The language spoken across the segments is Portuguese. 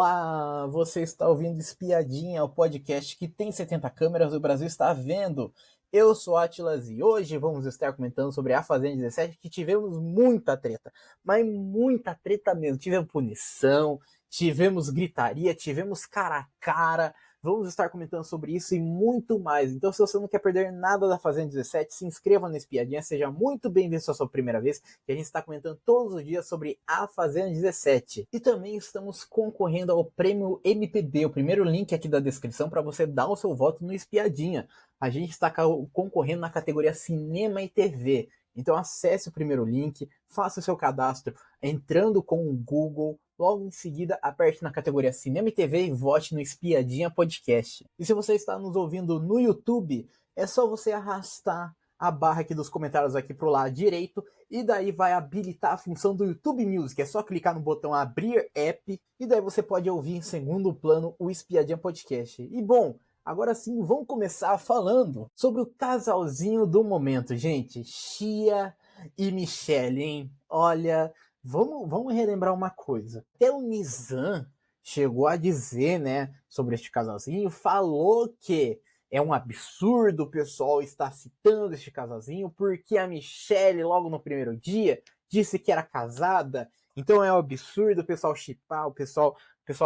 Olá, você está ouvindo Espiadinha, o podcast que tem 70 câmeras, o Brasil está vendo. Eu sou Atlas e hoje vamos estar comentando sobre a Fazenda 17, que tivemos muita treta, mas muita treta mesmo. Tivemos punição, tivemos gritaria, tivemos cara a cara. Vamos estar comentando sobre isso e muito mais. Então, se você não quer perder nada da Fazenda 17, se inscreva no Espiadinha, seja muito bem-vindo se é a sua primeira vez, que a gente está comentando todos os dias sobre a Fazenda 17. E também estamos concorrendo ao prêmio MPB, o primeiro link aqui da descrição para você dar o seu voto no Espiadinha. A gente está concorrendo na categoria Cinema e TV. Então acesse o primeiro link, faça o seu cadastro entrando com o Google. Logo em seguida, aperte na categoria Cinema e TV e vote no Espiadinha Podcast. E se você está nos ouvindo no YouTube, é só você arrastar a barra aqui dos comentários aqui pro lado direito e daí vai habilitar a função do YouTube Music. É só clicar no botão abrir app e daí você pode ouvir em segundo plano o Espiadinha Podcast. E bom, agora sim, vamos começar falando sobre o casalzinho do momento, gente. Chia e Michelle, hein? Olha, vamos relembrar uma coisa. Até o Nizam chegou a dizer, né, sobre este casalzinho, falou que é um absurdo o pessoal estar citando este casalzinho, porque a Michelle, logo no primeiro dia, disse que era casada. Então é um absurdo o pessoal chipar, o pessoal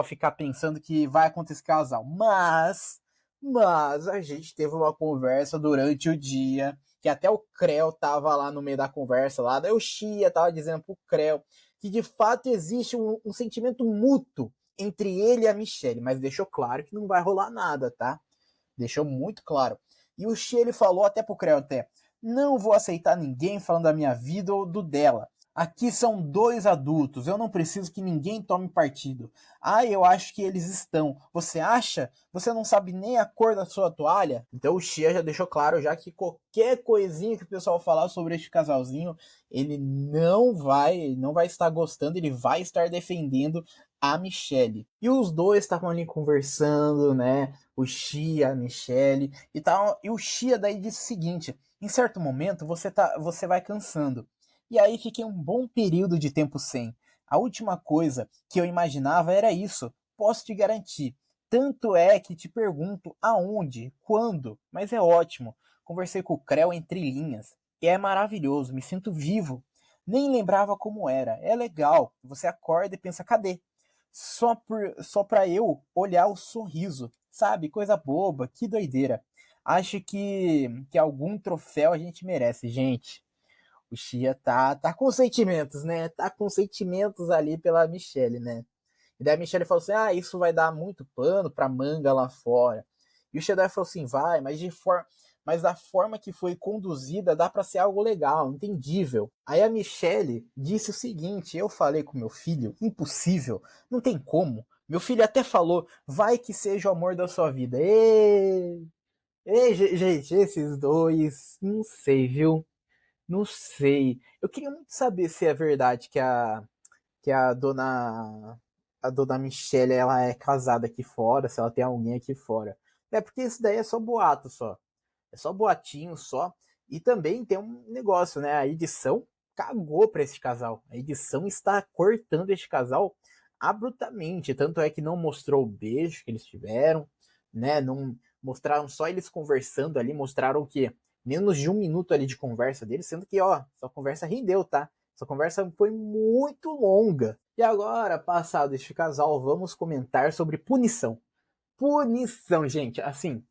ficar pensando que vai acontecer esse casal. Mas a gente teve uma conversa durante o dia, que até o Creu tava lá no meio da conversa lá, daí o Chia tava dizendo pro Creu que de fato existe um sentimento mútuo entre ele e a Michelle, mas deixou claro que não vai rolar nada, tá? Deixou muito claro. E o Chia, ele falou até pro Creu até, não vou aceitar ninguém falando da minha vida ou do dela. Aqui são dois adultos, eu não preciso que ninguém tome partido. Ah, eu acho que eles estão. Você acha? Você não sabe nem a cor da sua toalha? Então o Chia já deixou claro já que qualquer coisinha que o pessoal falar sobre este casalzinho, ele não vai estar gostando, ele vai estar defendendo a Michelle. E os dois estavam ali conversando, né? O Chia, a Michelle e tal. E o Chia daí disse o seguinte: em certo momento você vai cansando. E aí fiquei um bom período de tempo sem. A última coisa que eu imaginava era isso, posso te garantir. Tanto é que te pergunto aonde, quando, mas é ótimo. Conversei com o Creu entre linhas. E é maravilhoso, me sinto vivo. Nem lembrava como era. É legal. Você acorda e pensa, cadê? Só pra eu olhar o sorriso. Sabe? Coisa boba, que doideira. Acho que algum troféu a gente merece, gente. O Chia tá com sentimentos, né? Tá com sentimentos ali pela Michelle, né? E daí a Michelle falou assim: ah, isso vai dar muito pano pra manga lá fora. E o Chia falou assim: vai, mas da forma que foi conduzida dá pra ser algo legal, entendível. Aí a Michelle disse o seguinte: eu falei com meu filho, impossível, não tem como. Meu filho até falou: vai que seja o amor da sua vida. Gente, esses dois, não sei, viu? Não sei. Eu queria muito saber se é verdade que a dona Michelle ela é casada aqui fora, se ela tem alguém aqui fora. É porque isso daí é só boato só. É só boatinho só. E também tem um negócio, né? A edição cagou pra esse casal. A edição está cortando este casal abruptamente. Tanto é que não mostrou o beijo que eles tiveram, né? Não mostraram só eles conversando ali, mostraram o quê? Menos de um minuto ali de conversa deles, sendo que, ó, essa conversa rendeu, tá? Essa conversa foi muito longa. E agora, passado este casal, vamos comentar sobre punição. Punição, gente. Assim,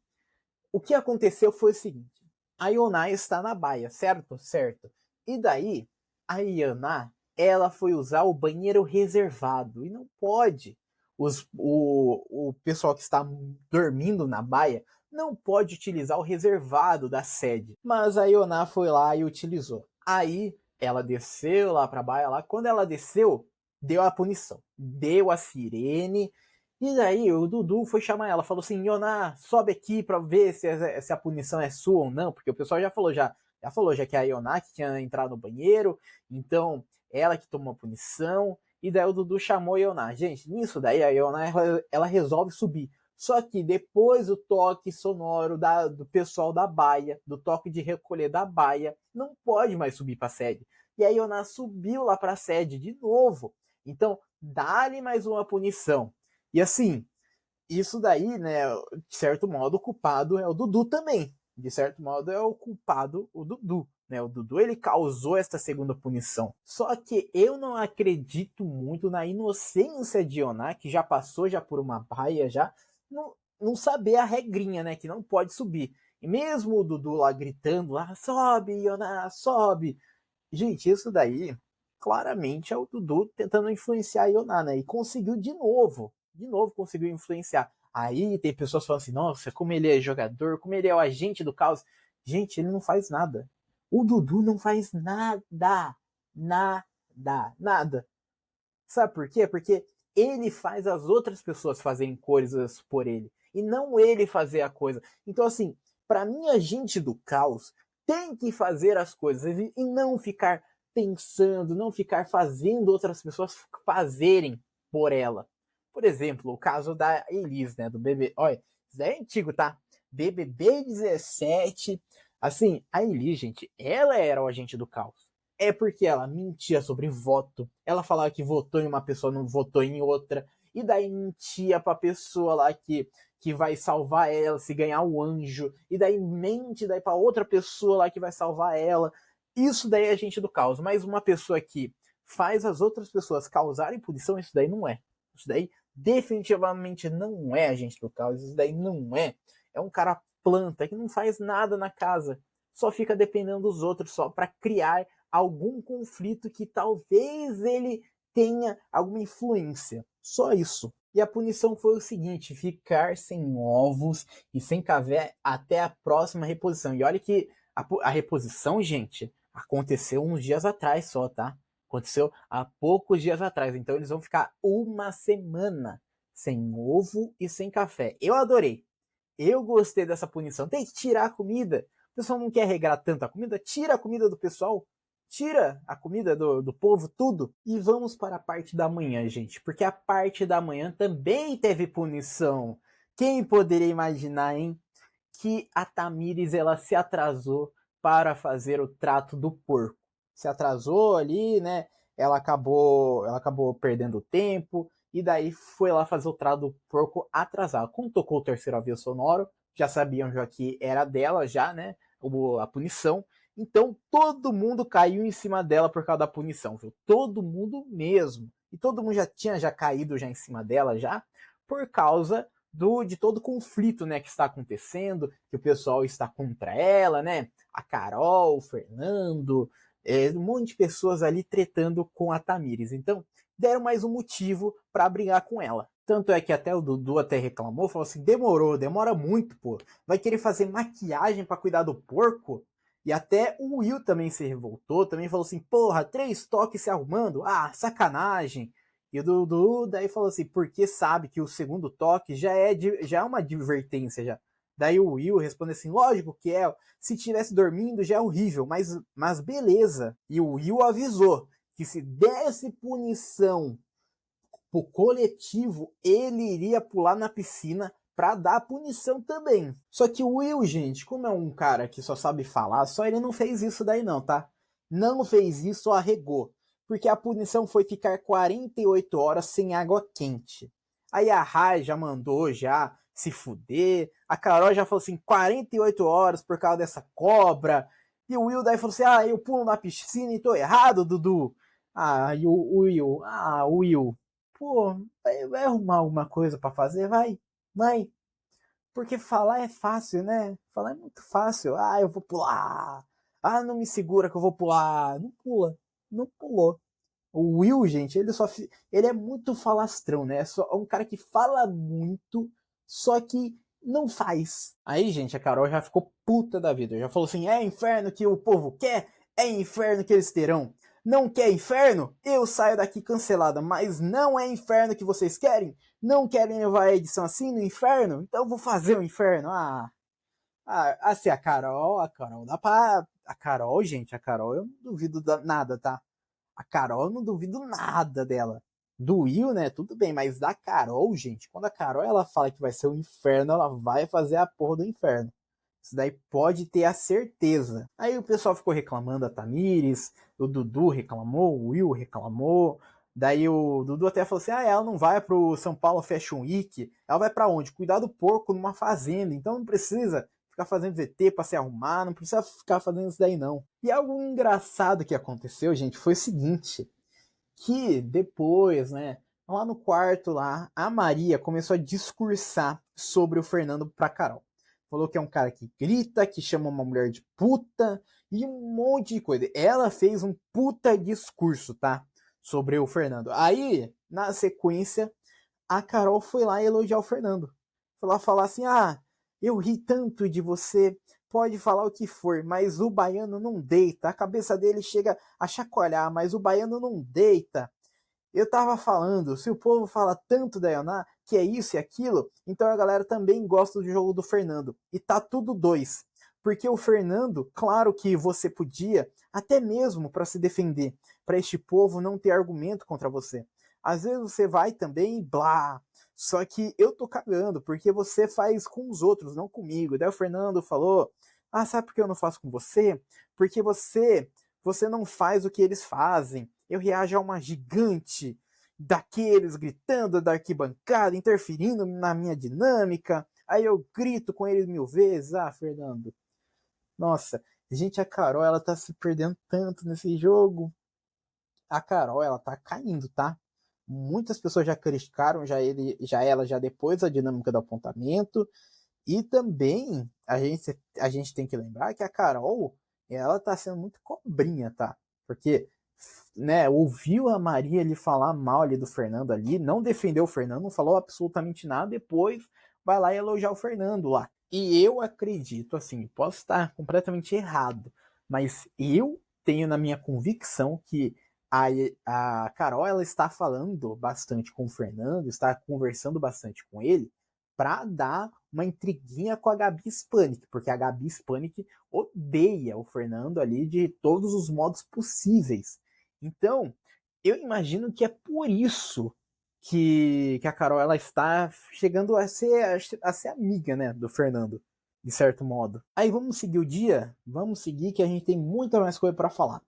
o que aconteceu foi o seguinte: a Yonai está na baia, certo? Certo. E daí, a Yana, ela foi usar o banheiro reservado. E não pode. O pessoal que está dormindo na baia não pode utilizar o reservado da sede. Mas a Yona foi lá e utilizou. Aí, ela desceu lá pra baia lá. Quando ela desceu, deu a punição. Deu a sirene e daí o Dudu foi chamar ela, falou assim, Ioná, sobe aqui pra ver se a punição é sua ou não, porque o pessoal já falou que é a Ioná que tinha entrado no banheiro, então ela que tomou a punição, e daí o Dudu chamou a Ioná. Gente, nisso daí a Ioná, ela resolve subir. Só que depois o toque sonoro do pessoal da baia, do toque de recolher da baia, não pode mais subir pra sede. E a Ioná subiu lá pra sede de novo. Então, dá-lhe mais uma punição. E assim, isso daí, né, de certo modo, o culpado é o Dudu também. De certo modo, é o culpado o Dudu. Né? O Dudu ele causou esta segunda punição. Só que eu não acredito muito na inocência de Yoná, que já passou já por uma baia, já não saber a regrinha, né? Que não pode subir. E mesmo o Dudu lá gritando, lá, sobe, Yoná, sobe. Gente, isso daí claramente é o Dudu tentando influenciar a Yoná, né? E conseguiu de novo conseguiu influenciar. Aí tem pessoas falando assim, nossa, como ele é jogador, como ele é o agente do caos. Gente, ele não faz nada. O Dudu não faz nada. Nada. Sabe por quê? Porque ele faz as outras pessoas fazerem coisas por ele. E não ele fazer a coisa. Então, assim, para mim, agente do caos tem que fazer as coisas e não ficar pensando, não ficar fazendo outras pessoas fazerem por ela. Por exemplo, o caso da Elis, né? Do BB. Olha, isso é antigo, tá? BBB 17. Assim, a Elis, gente, ela era o agente do caos. É porque ela mentia sobre voto. Ela falava que votou em uma pessoa, não votou em outra. E daí mentia pra pessoa lá que vai salvar ela se ganhar o anjo. E daí mente daí pra outra pessoa lá que vai salvar ela. Isso daí é gente do caos. Mas uma pessoa que faz as outras pessoas causarem punição, isso daí não é. Isso daí definitivamente não é agente do caos. Isso daí não é. É um cara planta que não faz nada na casa. Só fica dependendo dos outros só para criar algum conflito que talvez ele tenha alguma influência. Só isso. E a punição foi o seguinte: ficar sem ovos e sem café até a próxima reposição. E olha que a reposição, gente, aconteceu uns dias atrás só, tá? Aconteceu há poucos dias atrás. Então eles vão ficar uma semana sem ovo e sem café. Eu adorei. Eu gostei dessa punição. Tem que tirar a comida. O pessoal não quer regrar tanto a comida. Tira a comida do pessoal. Tira a comida do povo, tudo. E vamos para a parte da manhã, gente. Porque a parte da manhã também teve punição. Quem poderia imaginar, hein? Que a Tamires ela se atrasou para fazer o trato do porco. Se atrasou ali, né? Ela acabou perdendo tempo e daí foi lá fazer o trato do porco atrasado. Quando tocou o terceiro aviso sonoro, já sabiam já que era dela já, né? A punição. Então todo mundo caiu em cima dela por causa da punição, viu? Todo mundo mesmo. E todo mundo já tinha caído já em cima dela já por causa de todo o conflito, né, que está acontecendo, que o pessoal está contra ela, né? A Carol, o Fernando, um monte de pessoas ali tretando com a Tamires. Então, deram mais um motivo para brigar com ela. Tanto é que até o Dudu até reclamou, falou assim: demora muito, pô. Vai querer fazer maquiagem para cuidar do porco? E até o Will também se revoltou, também falou assim: porra, 3 toques se arrumando? Ah, sacanagem. E o Dudu daí falou assim, porque sabe que o segundo toque já é uma advertência já. Daí o Will responde assim, lógico que é, se tivesse dormindo já é horrível, mas beleza. E o Will avisou que se desse punição pro coletivo, ele iria pular na piscina para dar a punição também. Só que o Will, gente, como é um cara que só sabe falar, só ele não fez isso daí não, tá? Não fez isso, arregou. Porque a punição foi ficar 48 horas sem água quente. Aí a Rai já mandou já se fuder. A Carol já falou assim, 48 horas por causa dessa cobra. E o Will daí falou assim, eu pulo na piscina e tô errado, Dudu. E o Will, Will, pô, vai arrumar alguma coisa para fazer, vai. Porque falar é fácil, né? Falar é muito fácil. Eu vou pular. Não me segura que eu vou pular. Não pula. Não pulou. O Will, gente, ele é muito falastrão, né? É só um cara que fala muito, só que não faz. Aí, gente, a Carol já ficou puta da vida. Já falou assim: é inferno que o povo quer, é inferno que eles terão. Não quer inferno? Eu saio daqui cancelada, mas não é inferno que vocês querem? Não querem levar a edição assim no inferno? Então eu vou fazer o inferno. Assim, a Carol dá pra. A Carol, gente, a Carol eu não duvido nada, tá? A Carol, eu não duvido nada dela. Do Will, né? Tudo bem, mas da Carol, gente, quando a Carol ela fala que vai ser o inferno, ela vai fazer a porra do inferno. Isso daí pode ter a certeza. Aí o pessoal ficou reclamando a Tamires, o Dudu reclamou, o Will reclamou. Daí o Dudu até falou assim: ela não vai pro São Paulo Fashion Week, ela vai para onde? Cuidar do porco numa fazenda, então não precisa ficar fazendo VT pra se arrumar, não precisa ficar fazendo isso daí não. E algo engraçado que aconteceu, gente, foi o seguinte, que depois, né, lá no quarto lá, a Maria começou a discursar sobre o Fernando pra Carol. Falou que é um cara que grita, que chama uma mulher de puta e um monte de coisa. Ela fez um puta discurso, tá? Sobre o Fernando. Aí, na sequência, a Carol foi lá elogiar o Fernando. Foi lá falar assim: eu ri tanto de você, pode falar o que for, mas o baiano não deita. A cabeça dele chega a chacoalhar, mas o baiano não deita. Eu tava falando, se o povo fala tanto da Ioná, que é isso e aquilo, então a galera também gosta do jogo do Fernando. E tá tudo dois. Porque o Fernando, claro que você podia, até mesmo para se defender, para este povo não ter argumento contra você. Às vezes você vai também e blá. Só que eu tô cagando, porque você faz com os outros, não comigo. Daí o Fernando falou: sabe por que eu não faço com você? Porque você não faz o que eles fazem. Eu reajo a uma gigante daqueles gritando da arquibancada, interferindo na minha dinâmica. Aí eu grito com eles 1000 vezes. Fernando, nossa, gente, a Carol, ela tá se perdendo tanto nesse jogo. A Carol, ela tá caindo, tá? Muitas pessoas já criticaram ela depois da dinâmica do apontamento. E também a gente tem que lembrar que a Carol, ela tá sendo muito cobrinha, tá? Porque, né, ouviu a Maria ali falar mal ali do Fernando ali, não defendeu o Fernando, não falou absolutamente nada, depois vai lá e elogiar o Fernando lá. E eu acredito, assim, posso estar completamente errado, mas eu tenho na minha convicção que a, a Carol, ela está falando bastante com o Fernando, está conversando bastante com ele, para dar uma intriguinha com a Gabi Spanik, porque a Gabi Spanik odeia o Fernando ali de todos os modos possíveis. Então, eu imagino que é por isso que a Carol ela está chegando a ser amiga, né, do Fernando, de certo modo. Aí vamos seguir o dia? Vamos seguir que a gente tem muita mais coisa para falar.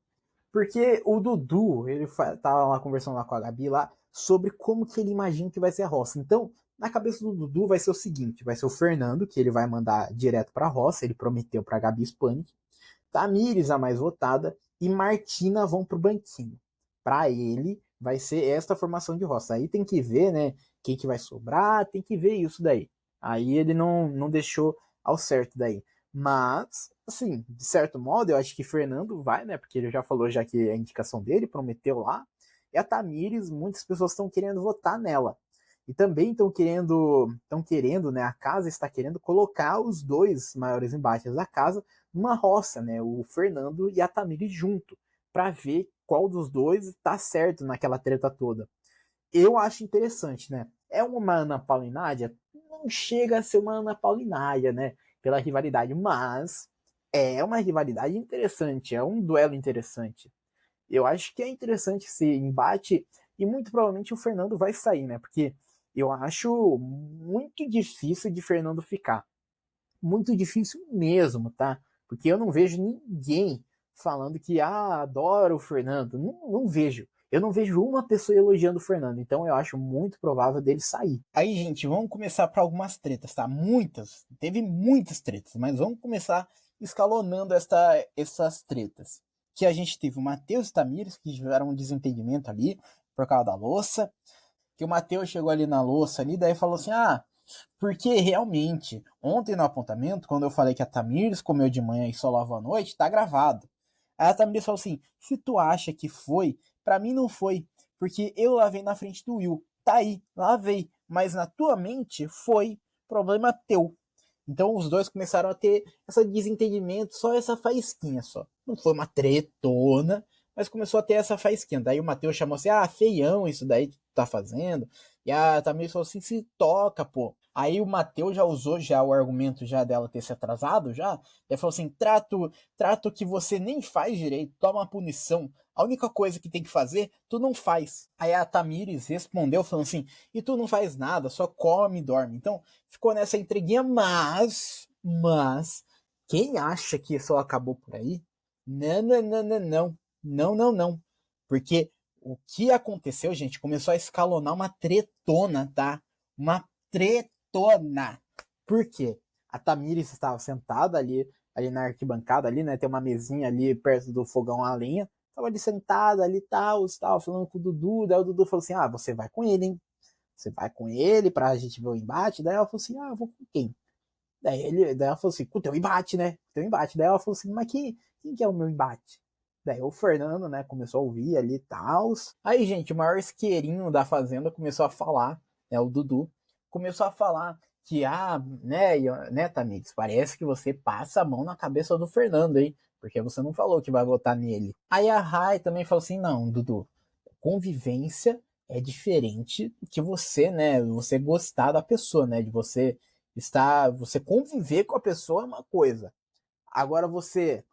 Porque o Dudu, ele tava lá conversando lá com a Gabi lá sobre como que ele imagina que vai ser a roça. Então, na cabeça do Dudu vai ser o seguinte, vai ser o Fernando, que ele vai mandar direto pra roça, ele prometeu pra Gabi Spanik, Tamires, a mais votada, e Martina vão pro banquinho. Pra ele, vai ser esta formação de roça. Aí tem que ver, né, quem que vai sobrar, tem que ver isso daí. Aí ele não deixou ao certo daí. Mas, assim, de certo modo, eu acho que Fernando vai, né? Porque ele já falou já que é a indicação dele, prometeu lá. E a Tamires, muitas pessoas estão querendo votar nela. E também estão querendo, né? A casa está querendo colocar os dois maiores embates da casa numa roça, né? O Fernando e a Tamires junto, para ver qual dos dois está certo naquela treta toda. Eu acho interessante, né? É uma Ana Paulinádia? Não chega a ser uma Ana Paulinádia, né? Pela rivalidade, mas é uma rivalidade interessante, é um duelo interessante. Eu acho que é interessante esse embate e muito provavelmente o Fernando vai sair, né? Porque eu acho muito difícil de Fernando ficar. Muito difícil mesmo, tá? Porque eu não vejo ninguém falando que adora o Fernando. Não vejo. Eu não vejo uma pessoa elogiando o Fernando, então eu acho muito provável dele sair. Aí, gente, vamos começar para algumas tretas, tá? Muitas. Teve muitas tretas, mas vamos começar escalonando essas tretas. Que a gente teve o Matheus e Tamires, que tiveram um desentendimento ali por causa da louça. Que o Matheus chegou ali na louça ali, daí falou assim: porque realmente, ontem no apontamento, quando eu falei que a Tamires comeu de manhã e só lavou à noite, tá gravado. Aí a Tamires falou assim: se tu acha que foi, pra mim não foi, porque eu lavei na frente do Will. Tá aí, lavei, mas na tua mente foi problema teu. Então os dois começaram a ter esse desentendimento, só essa faísquinha só. Não foi uma tretona, mas começou a ter essa faísquinha. Daí o Matheus chamou assim: feião isso daí que tu tá fazendo. E a Tamires falou assim: se toca, pô. Aí o Matheus já usou já o argumento já dela ter se atrasado já. Ele falou assim: trato que você nem faz direito, toma uma punição. A única coisa que tem que fazer, tu não faz. Aí a Tamires respondeu falando assim: e tu não faz nada, só come e dorme. Então ficou nessa intriguinha, mas, quem acha que só acabou por aí? Não, não, não, não, não. Não, não, não. Porque o que aconteceu, gente, começou a escalonar uma tretona, tá? Uma tretona. Por quê? A Tamires estava sentada ali na arquibancada, ali, né? Tem uma mesinha ali perto do fogão a lenha. Tava ali sentada ali e tal, falando com o Dudu. Daí o Dudu falou assim: ah, você vai com ele, hein? Você vai com ele pra gente ver o embate. Daí ela falou assim: ah, eu vou com quem? Daí ela falou assim: com o teu embate, né? Teu embate. Daí ela falou assim: mas quem que é o meu embate? Daí o Fernando, né, começou a ouvir ali e tal. Aí, gente, o maior isqueirinho da fazenda começou a falar, né, o Dudu, começou a falar que, né, Tamires, parece que você passa a mão na cabeça do Fernando, hein? Porque você não falou que vai votar nele. Aí a Rai também falou assim: não, Dudu, convivência é diferente que você, né, você gostar da pessoa, né, de você conviver com a pessoa é uma coisa. Agora você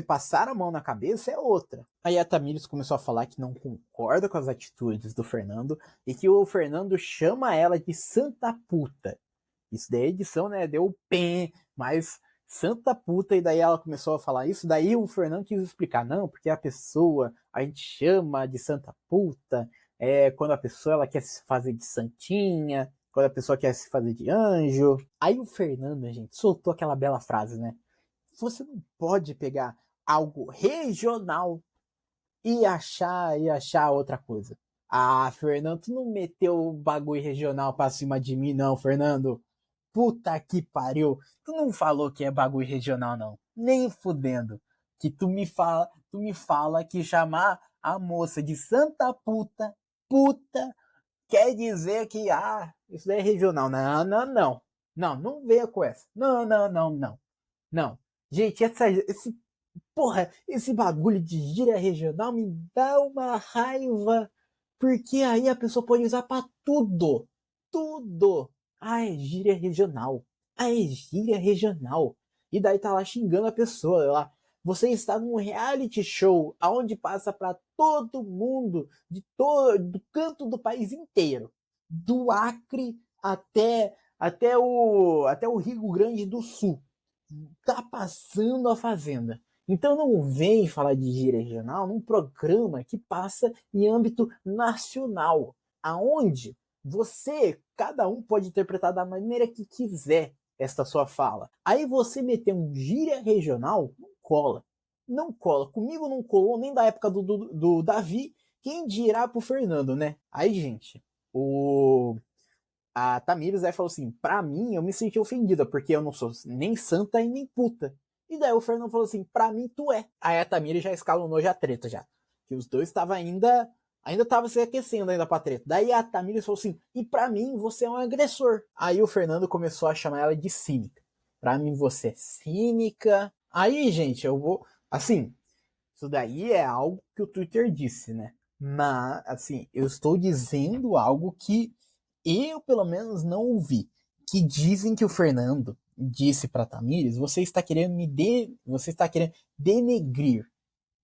passar a mão na cabeça é outra. Aí a Tamires começou a falar que não concorda com as atitudes do Fernando e que o Fernando chama ela de santa puta. Isso daí a edição, né, deu o pé, mas santa puta, e daí ela começou a falar isso, daí o Fernando quis explicar, não, porque a pessoa, a gente chama de santa puta, quando a pessoa ela quer se fazer de santinha, quando a pessoa quer se fazer de anjo. Aí o Fernando, gente, soltou aquela bela frase, né? Você não pode pegar algo regional e achar outra coisa. Ah, Fernando, tu não meteu o bagulho regional pra cima de mim, não, Fernando. Puta que pariu. Tu não falou que é bagulho regional, não. Nem fudendo. Que tu me fala que chamar a moça de santa puta, quer dizer que, isso daí é regional. Não, não, não. Não venha com essa. Não, não, não, não. Não. Gente, esse bagulho de gíria regional me dá uma raiva. Porque aí a pessoa pode usar pra tudo. Tudo. Ah, é gíria regional. Ah, é gíria regional. E daí tá lá xingando a pessoa lá. Você está num reality show aonde passa para todo mundo, do canto do país inteiro. Do Acre até o Rio Grande do Sul. Tá passando a Fazenda. Então não vem falar de gíria regional num programa que passa em âmbito nacional, aonde cada um pode interpretar da maneira que quiser esta sua fala. Aí você meter um gíria regional, não cola. Não cola. Comigo não colou nem da época do Davi, quem dirá pro Fernando, né? Aí, gente, a Tamires aí falou assim: pra mim, eu me senti ofendida, porque eu não sou nem santa e nem puta. E daí o Fernando falou assim: pra mim, tu é. Aí a Tamires já escalonou já a treta já. Que os dois estavam ainda tava se aquecendo ainda pra treta. Daí a Tamires falou assim: e pra mim, você é um agressor. Aí o Fernando começou a chamar ela de cínica. Pra mim, você é cínica. Aí, gente, eu vou. Assim, isso daí é algo que o Twitter disse, né? Mas, assim, eu estou dizendo algo que eu, pelo menos, não ouvi. Que dizem que o Fernando disse para Tamires: você está querendo denegrir.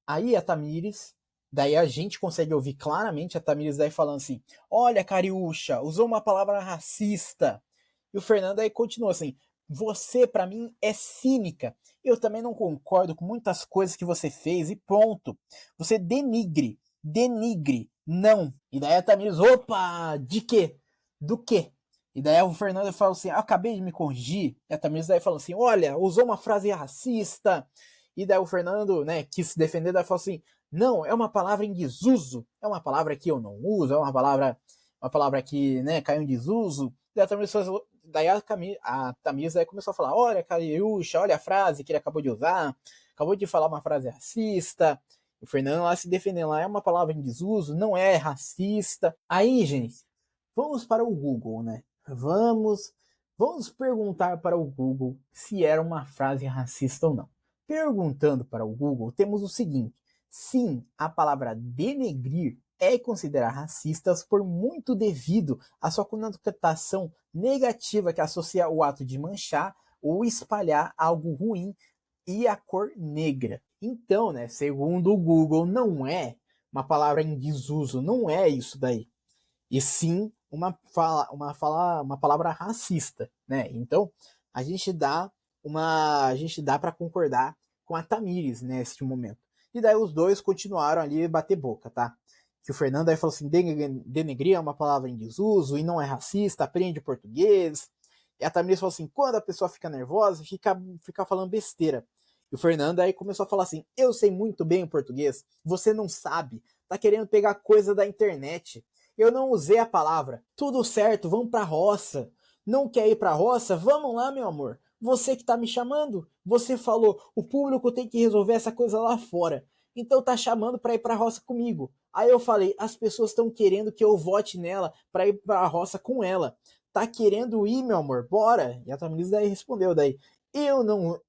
Aí a Tamires, daí a gente consegue ouvir claramente a Tamires daí falando assim: olha, Cariúcha, usou uma palavra racista. E o Fernando aí continua assim: você, para mim, é cínica. Eu também não concordo com muitas coisas que você fez e pronto. Você denigre, não. E daí a Tamires: opa, de quê? Do quê? E daí o Fernando fala assim: acabei de me corrigir. E a Tamires daí fala assim: olha, usou uma frase racista. E daí o Fernando, né, quis se defender, daí falou assim: não, é uma palavra em desuso, é uma palavra que eu não uso, é uma palavra que, né, caiu em desuso. Daí a Tamires, a Tamires aí começou a falar: olha, Cariúcha, olha a frase que ele acabou de usar, acabou de falar uma frase racista. O Fernando lá se defendendo lá: é uma palavra em desuso, não é racista. Aí, gente, vamos para o Google, né? Vamos perguntar para o Google se era uma frase racista ou não. Perguntando para o Google, temos o seguinte: sim, a palavra denegrir é considerada racista por muito devido à sua conotação negativa que associa o ato de manchar ou espalhar algo ruim e a cor negra. Então, né, segundo o Google, não é uma palavra em desuso, não é isso daí. E sim uma palavra racista, né? Então, a gente dá para concordar com a Tamires neste momento. E daí os dois continuaram ali a bater boca, tá? Que o Fernando aí falou assim, denegrir é uma palavra em desuso e não é racista, aprende português. E a Tamires falou assim, quando a pessoa fica nervosa, fica falando besteira. E o Fernando aí começou a falar assim, eu sei muito bem o português, você não sabe, tá querendo pegar coisa da internet. Eu não usei a palavra. Tudo certo, vamos pra roça. Não quer ir pra roça? Vamos lá, meu amor. Você que tá me chamando. Você falou, o público tem que resolver essa coisa lá fora. Então tá chamando pra ir pra roça comigo. Aí eu falei, as pessoas estão querendo que eu vote nela pra ir pra roça com ela. Tá querendo ir, meu amor? Bora. E a Tamires daí respondeu daí,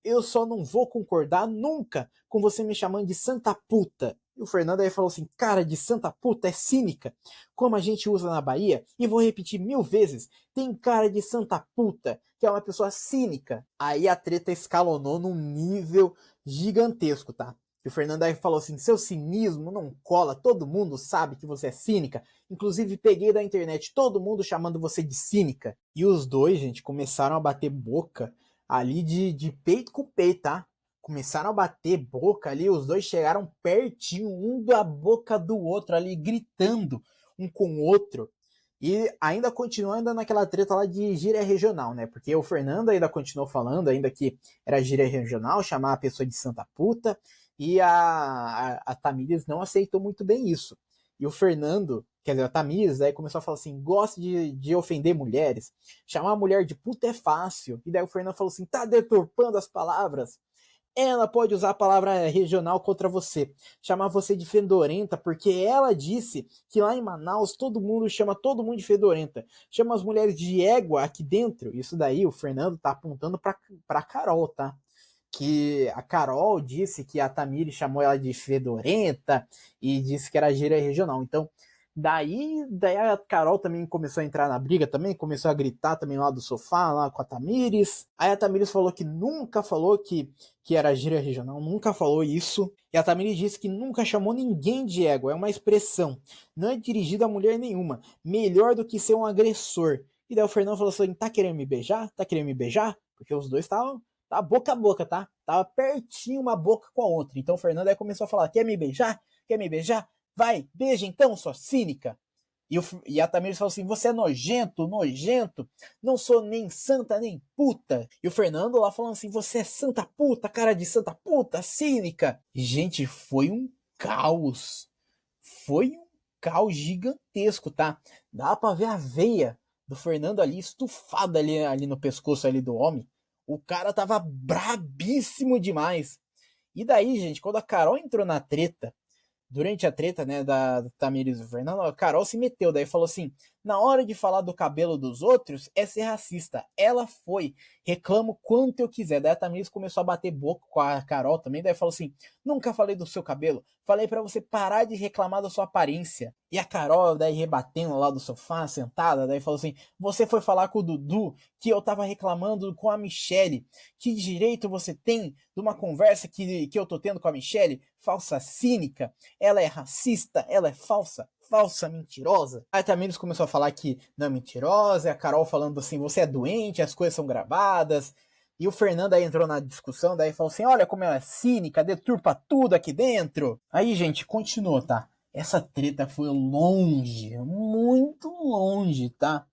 eu só não vou concordar nunca com você me chamando de santa puta. E o Fernando aí falou assim, cara de santa puta é cínica, como a gente usa na Bahia, e vou repetir 1000 vezes, tem cara de santa puta, que é uma pessoa cínica. Aí a treta escalonou num nível gigantesco, tá? E o Fernando aí falou assim, seu cinismo não cola, todo mundo sabe que você é cínica, inclusive peguei da internet todo mundo chamando você de cínica. E os dois, gente, começaram a bater boca ali de peito com peito, tá? Começaram a bater boca ali, os dois chegaram pertinho, um da boca do outro ali, gritando um com o outro. E ainda continuando naquela treta lá de gíria regional, né? Porque o Fernando ainda continuou falando, ainda que era gíria regional, chamar a pessoa de santa puta, e a Tamires não aceitou muito bem isso. E o Fernando, quer dizer, a Tamires, aí começou a falar assim: gosta de ofender mulheres, chamar a mulher de puta é fácil. E daí o Fernando falou assim: tá deturpando as palavras. Ela pode usar a palavra regional contra você, chamar você de fedorenta, porque ela disse que lá em Manaus todo mundo chama todo mundo de fedorenta. Chama as mulheres de égua aqui dentro. Isso daí o Fernando tá apontando pra Carol, tá? Que a Carol disse que a Tamires chamou ela de fedorenta e disse que era gíria regional. Então, daí a Carol também começou a entrar na briga também, começou a gritar também lá do sofá, lá com a Tamires. Aí a Tamires falou que nunca falou que era gíria regional, nunca falou isso. E a Tamires disse que nunca chamou ninguém de égua, é uma expressão. Não é dirigida a mulher nenhuma. Melhor do que ser um agressor. E daí o Fernando falou assim, tá querendo me beijar? Tá querendo me beijar? Porque os dois estavam tá boca a boca, tá? Tava pertinho uma boca com a outra. Então o Fernando aí começou a falar: quer me beijar? Quer me beijar? Vai, beija então, sua cínica. E a Tamires falou assim: você é nojento, nojento. Não sou nem santa nem puta. E o Fernando lá falando assim: você é santa puta, cara de santa puta, cínica. E, gente, foi um caos. Foi um caos gigantesco, tá? Dá pra ver a veia do Fernando ali estufada ali no pescoço ali do homem. O cara tava brabíssimo demais. E daí, gente, quando a Carol entrou na treta, durante a treta, né, da Tamires e do Fernando, a Carol se meteu, daí falou assim, na hora de falar do cabelo dos outros, é ser racista. Ela foi, reclamo quanto eu quiser. Daí a Tamires começou a bater boca com a Carol também, daí falou assim, nunca falei do seu cabelo, falei para você parar de reclamar da sua aparência. E a Carol, daí rebatendo lá do sofá, sentada, daí falou assim, você foi falar com o Dudu que eu tava reclamando com a Michelle. Que direito você tem de uma conversa que eu tô tendo com a Michelle? Falsa cínica. Ela é racista, ela é falsa, mentirosa. Aí também eles começou a falar que não é mentirosa, a Carol falando assim, você é doente, as coisas são gravadas. E o Fernando aí entrou na discussão, daí falou assim, olha como ela é cínica, deturpa tudo aqui dentro. Aí, gente, continuou, tá? Essa treta foi longe, muito longe, tá?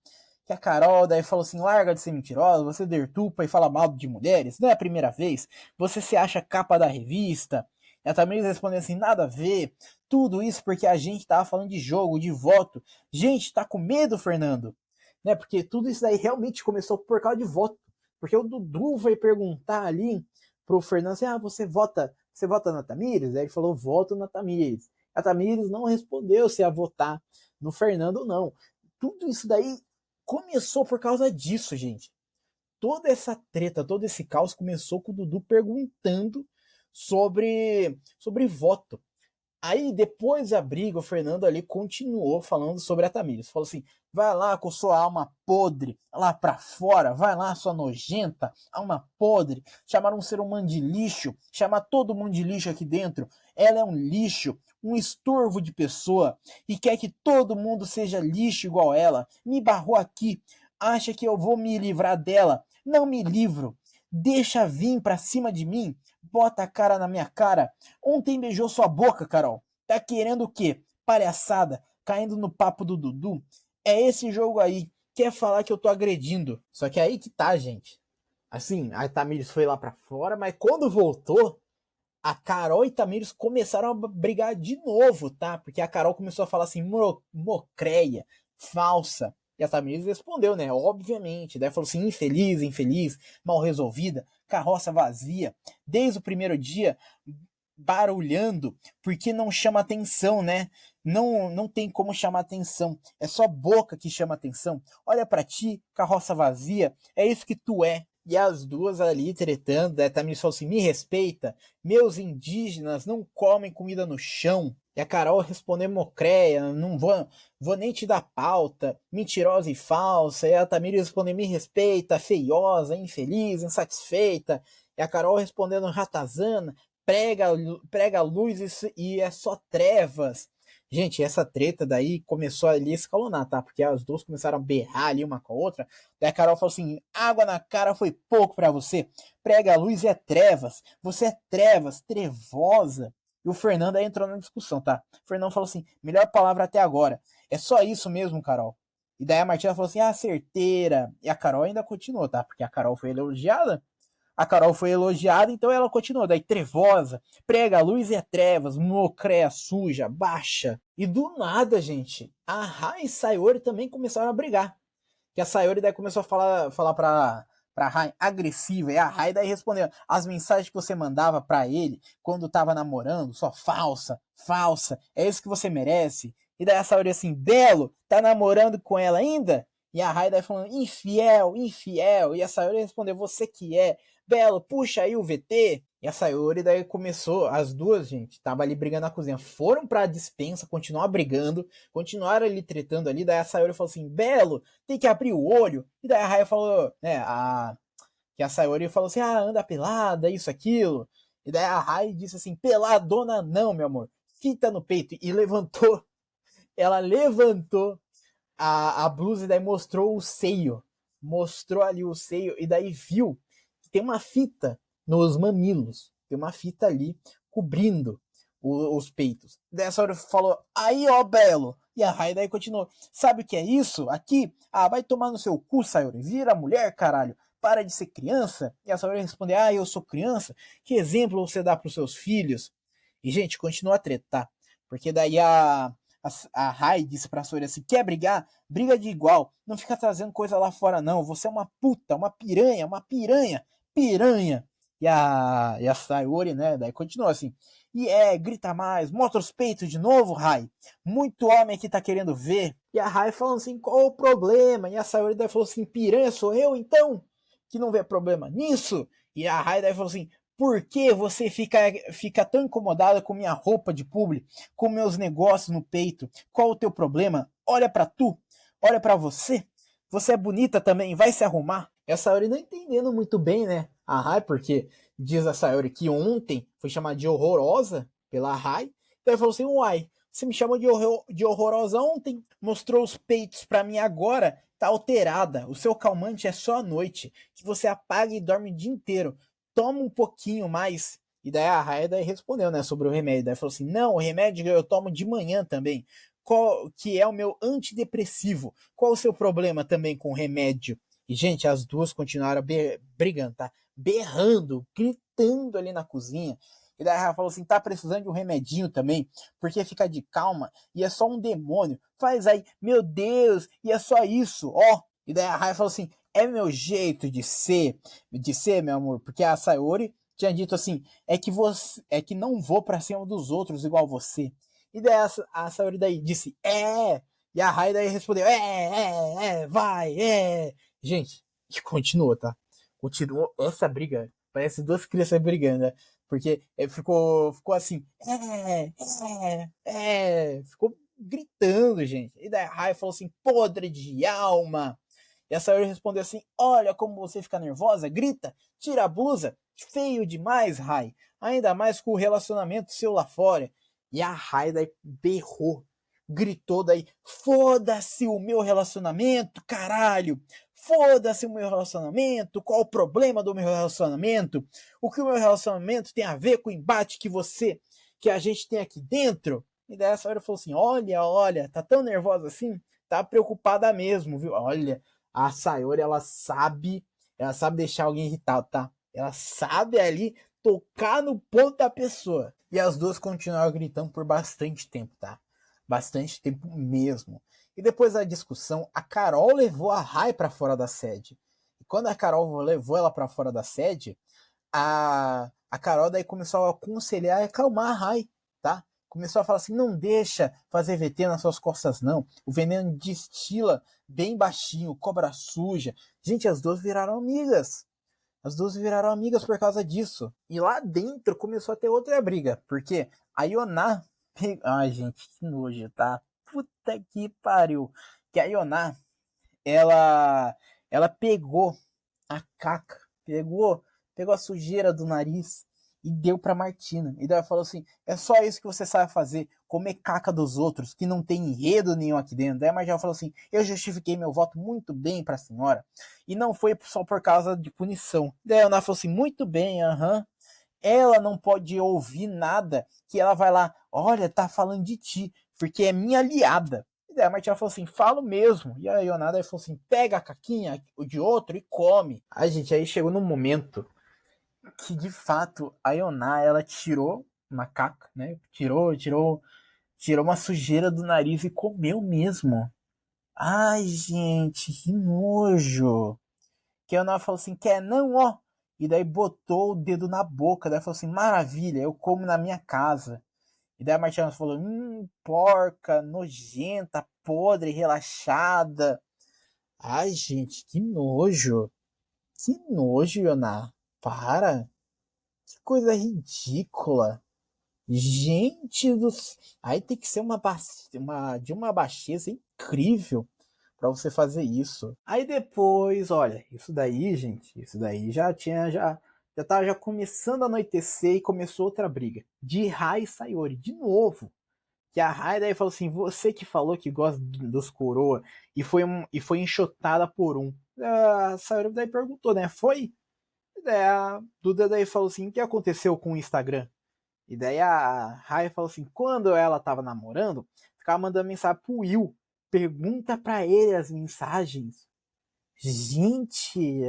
Que a Carol daí falou assim, larga de ser mentirosa, você deturpa e fala mal de mulheres, não é a primeira vez, você se acha capa da revista. E a Tamires respondeu assim, nada a ver, tudo isso porque a gente tava falando de jogo, de voto. Gente, tá com medo, Fernando? Né? Porque tudo isso daí realmente começou por causa de voto. Porque o Dudu vai perguntar ali pro Fernando assim, você vota na Tamires? Aí ele falou, voto na Tamires. A Tamires não respondeu se ia votar no Fernando ou não. Tudo isso daí começou por causa disso, gente. Toda essa treta, todo esse caos começou com o Dudu perguntando sobre voto. Aí, depois da briga, o Fernando ali continuou falando sobre a Tamires. Falou assim, vai lá com sua alma podre, lá pra fora, vai lá, sua nojenta, alma podre. Chamaram um ser humano de lixo, chamar todo mundo de lixo aqui dentro. Ela é um lixo, um estorvo de pessoa, e quer que todo mundo seja lixo igual ela. Me barrou aqui, acha que eu vou me livrar dela. Não me livro. Deixa vir pra cima de mim, bota a cara na minha cara. Ontem beijou sua boca, Carol. Tá querendo o quê? palhaçada, caindo no papo do Dudu. É esse jogo aí. Quer falar que eu tô agredindo. Só que aí que tá, gente. Assim, a Tamires foi lá pra fora, mas quando voltou, a Carol e Tamires começaram a brigar de novo, tá? Porque a Carol começou a falar assim, mocreia, falsa. E a Tamires respondeu, né? Obviamente. Daí falou assim, infeliz, infeliz, mal resolvida, carroça vazia. Desde o primeiro dia, barulhando, porque não chama atenção, né? Não tem como chamar atenção. É só boca que chama atenção. Olha pra ti, carroça vazia, é isso que tu é. E as duas ali tretando, daí Tamires falou assim, me respeita, meus indígenas não comem comida no chão. E a Carol respondeu mocréia, não vou nem te dar pauta, mentirosa e falsa. E a Tamires respondeu, me respeita, feiosa, infeliz, insatisfeita. E a Carol respondendo ratazana, prega luz e é só trevas. Gente, essa treta daí começou ali a escalonar, tá? Porque as duas começaram a berrar ali uma com a outra. Daí a Carol falou assim: água na cara foi pouco para você. Prega luz e é trevas. Você é trevas, trevosa. E o Fernando aí entrou na discussão, tá? O Fernando falou assim: melhor palavra até agora. É só isso mesmo, Carol. E daí a Martina falou assim: ah, certeira. E a Carol ainda continuou, tá? Porque a Carol foi elogiada. A Carol foi elogiada, então ela continuou. Daí trevosa, prega a luz e é trevas, mocréia suja, baixa. E do nada, gente, a Rai e Sayori também começaram a brigar. Que a Sayori daí começou a falar pra Rai agressiva. E a Rai daí respondeu: as mensagens que você mandava pra ele quando tava namorando, só falsa, falsa, é isso que você merece. E daí a Sayori assim: Belo, tá namorando com ela ainda? E a Rai daí falando: infiel, infiel. E a Sayori respondeu: você que é. Belo, puxa aí o VT. E a Sayori daí começou, as duas, gente, tava ali brigando na cozinha, foram pra dispensa, continuar brigando, continuaram ali tretando ali, daí a Sayori falou assim, Belo, tem que abrir o olho. E daí a Raya falou, né, que a Sayori falou assim, ah, anda pelada, isso, aquilo. E daí a Raya disse assim, peladona não, meu amor, fita no peito. E levantou, ela levantou a blusa e daí mostrou o seio. Mostrou ali o seio e daí viu que tem uma fita nos mamilos. Tem uma fita ali cobrindo os peitos. Dessa hora falou, aí ó, Belo. E a Rai daí continuou, sabe o que é isso? Aqui? Ah, vai tomar no seu cu, Sayori. Vira mulher, caralho. Para de ser criança. E a Sayori respondeu, ah, eu sou criança? Que exemplo você dá pros seus filhos? E, gente, continua a treta, tá? Porque daí a Rai disse pra Sayori assim, quer brigar? Briga de igual. Não fica trazendo coisa lá fora, não. Você é uma puta, uma piranha, piranha. E a Sayori, né, daí continua assim. E grita mais, mostra os peitos de novo, Rai. Muito homem aqui tá querendo ver. E a Rai falando assim, qual o problema? E a Sayori daí falou assim, piranha sou eu então? Que não vê problema nisso? E a Rai daí falou assim, por que você fica tão incomodada com minha roupa de publi, com meus negócios no peito? Qual o teu problema? Olha pra tu, olha pra você. Você é bonita também, vai se arrumar. E a Sayori não entendendo muito bem, né? A Rai, porque diz a Sayori que ontem foi chamada de horrorosa pela Rai. Então ele falou assim, uai, você me chamou de horrorosa ontem, mostrou os peitos pra mim agora, tá alterada. O seu calmante é só à noite, que você apaga e dorme o dia inteiro. Toma um pouquinho mais. E daí a Rai daí respondeu, né, sobre o remédio. Daí falou assim, não, o remédio eu tomo de manhã também. Que é o meu antidepressivo. Qual o seu problema também com o remédio? E, gente, as duas continuaram brigando, tá? Berrando, gritando ali na cozinha. E daí ela falou assim, tá precisando de um remedinho também, porque fica de calma e é só um demônio. Faz aí, meu Deus, e é só isso, ó. E daí a Raya falou assim, é meu jeito de ser, meu amor, porque a Sayori tinha dito assim, é que não vou pra cima dos outros igual você. E daí a Sayori daí disse, e a Raya daí respondeu, vai, Gente, e continua, tá? Continuou essa briga. Parece duas crianças brigando, né? Porque ficou assim, ficou gritando, gente. E daí a Rai falou assim, podre de alma. E a Sayori respondeu assim, olha como você fica nervosa, grita, tira a blusa, feio demais, Rai. Ainda mais com o relacionamento seu lá fora. E a Rai daí berrou, gritou daí, foda-se o meu relacionamento, caralho. Foda-se o meu relacionamento, qual o problema do meu relacionamento? O que o meu relacionamento tem a ver com o embate que a gente tem aqui dentro? E daí a Sayori falou assim, olha, tá tão nervosa assim? Tá preocupada mesmo, viu? Olha, a Sayori, ela sabe deixar alguém irritado, tá? Ela sabe ali tocar no ponto da pessoa. E as duas continuaram gritando por bastante tempo, tá? Bastante tempo mesmo. E depois da discussão, a Carol levou a Rai pra fora da sede. E quando a Carol levou ela pra fora da sede, a Carol daí começou a aconselhar e acalmar a Rai, tá? Começou a falar assim, não deixa fazer VT nas suas costas não, o veneno destila bem baixinho, cobra suja. Gente, as duas viraram amigas. As duas viraram amigas por causa disso. E lá dentro começou a ter outra briga, porque a Yoná... Ai, gente, que nojo, tá? Puta que pariu. Que a Yoná, ela, ela pegou a caca, pegou a sujeira do nariz e deu pra Martina. E daí ela falou assim: é só isso que você sabe fazer, comer caca dos outros, que não tem enredo nenhum aqui dentro. Daí a Martina falou assim: eu justifiquei meu voto muito bem pra senhora, e não foi só por causa de punição. Daí a Ana falou assim: muito bem, aham. Ela não pode ouvir nada que ela vai lá, olha, tá falando de ti, porque é minha aliada. E daí a Martina falou assim, falo mesmo. E a Ionada falou assim, pega a caquinha de outro e come. Ai, gente, aí chegou num momento que, de fato, a Ioná, ela tirou uma caca, né? Tirou uma sujeira do nariz e comeu mesmo. Ai, gente, que nojo. Que a Ioná falou assim, quer não, ó. E daí botou o dedo na boca. Daí falou assim, maravilha, eu como na minha casa. E daí a Martina falou, porca, nojenta, podre, relaxada. Ai, gente, que nojo. Que nojo, Ioná. Para. Que coisa ridícula. Gente do... Aí tem que ser de uma baixeza incrível para você fazer isso. Aí depois, olha, isso daí, gente, isso daí já tava já começando a anoitecer e começou outra briga. De Rai e Sayori, de novo. Que a Rai daí falou assim, você que falou que gosta dos coroa e foi enxotada por um. A Sayori daí perguntou, né? Foi? E daí a Duda daí falou assim, o que aconteceu com o Instagram? E daí a Rai falou assim, quando ela tava namorando, ficava mandando mensagem pro Will. Pergunta pra ele as mensagens. Gente,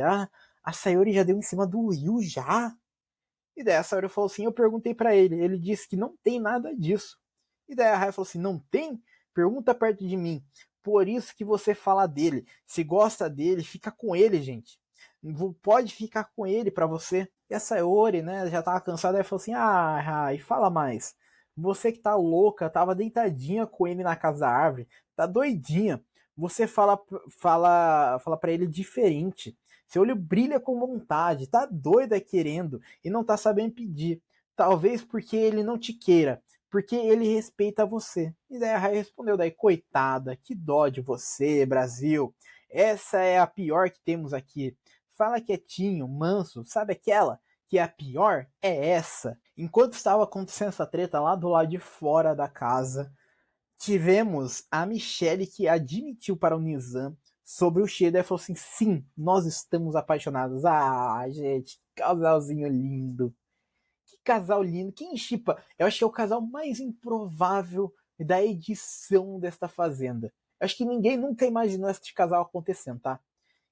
a Sayori já deu em cima do Will já? E daí a Sayori falou assim, eu perguntei pra ele. Ele disse que não tem nada disso. E daí a Rai falou assim, não tem? Pergunta perto de mim. Por isso que você fala dele. Se gosta dele, fica com ele, gente. Pode ficar com ele pra você. E a Sayori, né, já tava cansada, aí falou assim, Rai, fala mais. Você que tá louca, tava deitadinha com ele na casa da árvore, tá doidinha. Você fala para ele diferente. Seu olho brilha com vontade, tá doida querendo e não tá sabendo pedir. Talvez porque ele não te queira, porque ele respeita você. E daí a Rai respondeu daí, coitada, que dó de você, Brasil. Essa é a pior que temos aqui. Fala quietinho, manso, sabe aquela que é a pior? É essa. Enquanto estava acontecendo essa treta lá do lado de fora da casa, tivemos a Michelle que admitiu para o Nizam sobre o Sheda e falou assim: sim, nós estamos apaixonados. Ah, gente, que casalzinho lindo. Que casal lindo. Quem chipa? Eu acho que é o casal mais improvável da edição desta Fazenda. Eu acho que ninguém nunca imaginou este casal acontecendo, tá?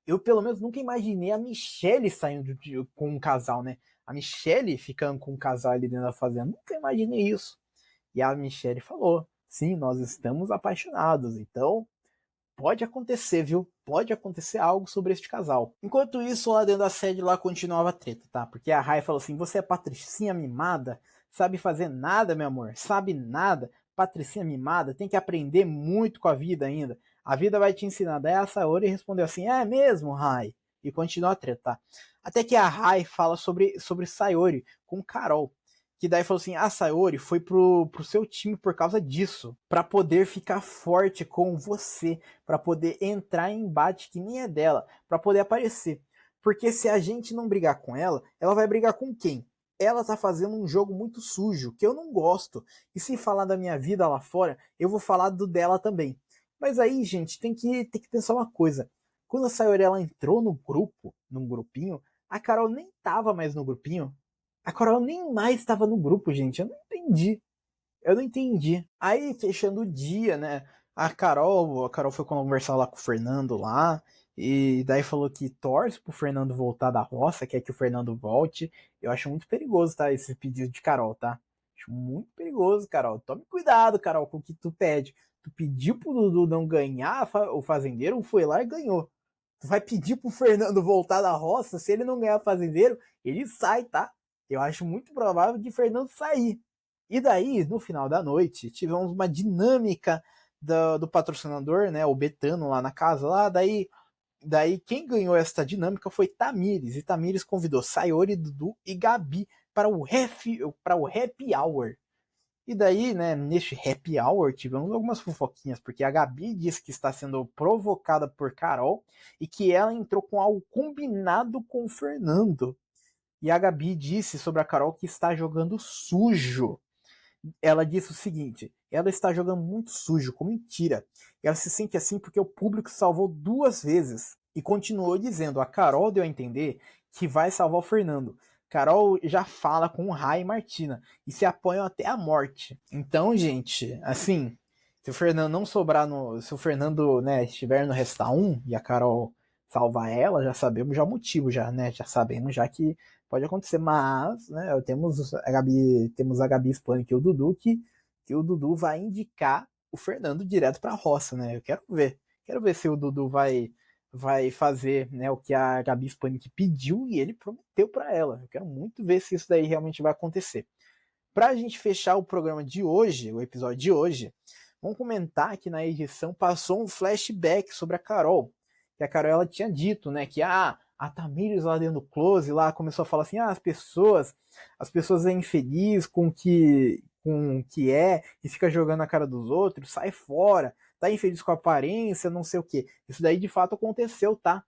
Eu, pelo menos, nunca imaginei a Michelle saindo com um casal, né? A Michelle ficando com um casal ali dentro da Fazenda. Nunca imaginei isso. E a Michelle falou: sim, nós estamos apaixonados, então pode acontecer, viu? Pode acontecer algo sobre este casal. Enquanto isso, lá dentro da sede lá continuava a treta, tá? Porque a Rai falou assim: você é patricinha mimada? Sabe fazer nada, meu amor? Sabe nada? Patricinha mimada? Tem que aprender muito com a vida ainda. A vida vai te ensinar. Daí a Saori respondeu assim: é mesmo, Rai? E continua a treta, tá? Até que a Rai fala sobre Sayori com Carol. Que daí falou assim: a Sayori foi pro seu time por causa disso, para poder ficar forte com você, para poder entrar em embate que nem é dela, para poder aparecer. Porque se a gente não brigar com ela, ela vai brigar com quem? Ela tá fazendo um jogo muito sujo, que eu não gosto. E se falar da minha vida lá fora, eu vou falar do dela também. Mas aí, gente, tem que pensar uma coisa. Quando a Sayori ela entrou no grupo, num grupinho, a Carol nem tava mais no grupinho. A Coral nem mais estava no grupo, gente. Eu não entendi. Eu não entendi. Aí, fechando o dia, né? A Carol foi conversar lá com o Fernando lá. E daí falou que torce pro Fernando voltar da roça, quer que o Fernando volte. Eu acho muito perigoso, tá? Esse pedido de Carol, tá? Acho muito perigoso, Carol. Tome cuidado, Carol, com o que tu pede. Tu pediu pro Dudu não ganhar, o fazendeiro foi lá e ganhou. Tu vai pedir pro Fernando voltar da roça, se ele não ganhar fazendeiro, ele sai, tá? Eu acho muito provável de Fernando sair. E daí, no final da noite, tivemos uma dinâmica do patrocinador, né, o Betano lá na casa, lá, daí quem ganhou esta dinâmica foi Tamires, e Tamires convidou Sayori, Dudu e Gabi para o Happy Hour. E daí, né, neste Happy Hour, tivemos algumas fofoquinhas, porque a Gabi disse que está sendo provocada por Carol e que ela entrou com algo combinado com o Fernando. E a Gabi disse sobre a Carol que está jogando sujo. Ela disse o seguinte: ela está jogando muito sujo, com mentira. Ela se sente assim porque o público salvou 2 vezes. E continuou dizendo: a Carol deu a entender que vai salvar o Fernando. Carol já fala com o Rai e Martina e se apoiam até a morte. Então, gente, assim, se o Fernando não sobrar no. Se o Fernando, né, estiver no Resta 1 e a Carol salvar ela, já sabemos já o motivo, já, né? Já sabemos já que pode acontecer, mas, né, temos a Gabi Spanik e o Dudu que o Dudu vai indicar o Fernando direto para a roça, né? Eu quero ver se o Dudu vai fazer, né, o que a Gabi Spanik pediu e ele prometeu para ela. Eu quero muito ver se isso daí realmente vai acontecer. Para a gente fechar o programa de hoje, o episódio de hoje, vamos comentar que na edição passou um flashback sobre a Carol. Que a Carol ela tinha dito, né, que a Tamires lá dentro do close lá começou a falar assim: as pessoas é infeliz com o que é e fica jogando na cara dos outros, sai fora, tá infeliz com a aparência, não sei o que. Isso daí de fato aconteceu, tá?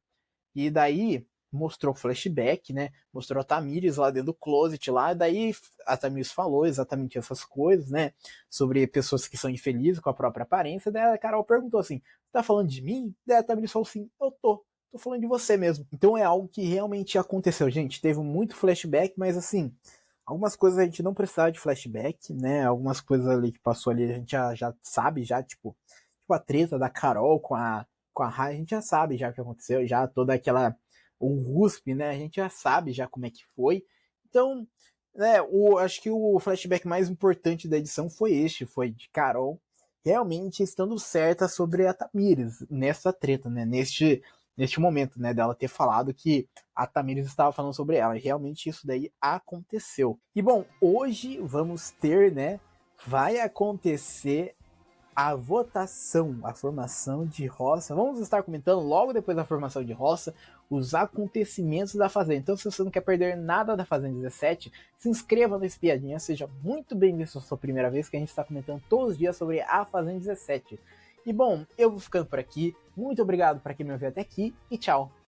E daí mostrou flashback, né? Mostrou a Tamires lá dentro do closet lá, e daí a Tamires falou exatamente essas coisas, né? Sobre pessoas que são infelizes com a própria aparência. Daí a Carol perguntou assim: tá falando de mim? Daí a Tamires falou assim: eu tô falando de você mesmo. Então é algo que realmente aconteceu, gente. Teve muito flashback, mas assim, algumas coisas a gente não precisava de flashback, né? Algumas coisas ali que passou ali a gente já sabe, já, tipo a treta da Carol com a Rai, a gente já sabe já o que aconteceu, já toda aquela o RUSP, né? A gente já sabe já como é que foi. Então, né, acho que o flashback mais importante da edição foi este, foi de Carol realmente estando certa sobre a Tamires nessa treta, né? Neste momento, né, dela ter falado que a Tamires estava falando sobre ela. E realmente isso daí aconteceu. E bom, hoje vamos ter, né? Vai acontecer a votação, a formação de roça. Vamos estar comentando logo depois da formação de roça os acontecimentos da Fazenda. Então, se você não quer perder nada da Fazenda 17, se inscreva no Espiadinha, seja muito bem-vindo se é a sua primeira vez, que a gente está comentando todos os dias sobre a Fazenda 17. E bom, eu vou ficando por aqui. Muito obrigado para quem me ouviu até aqui e tchau!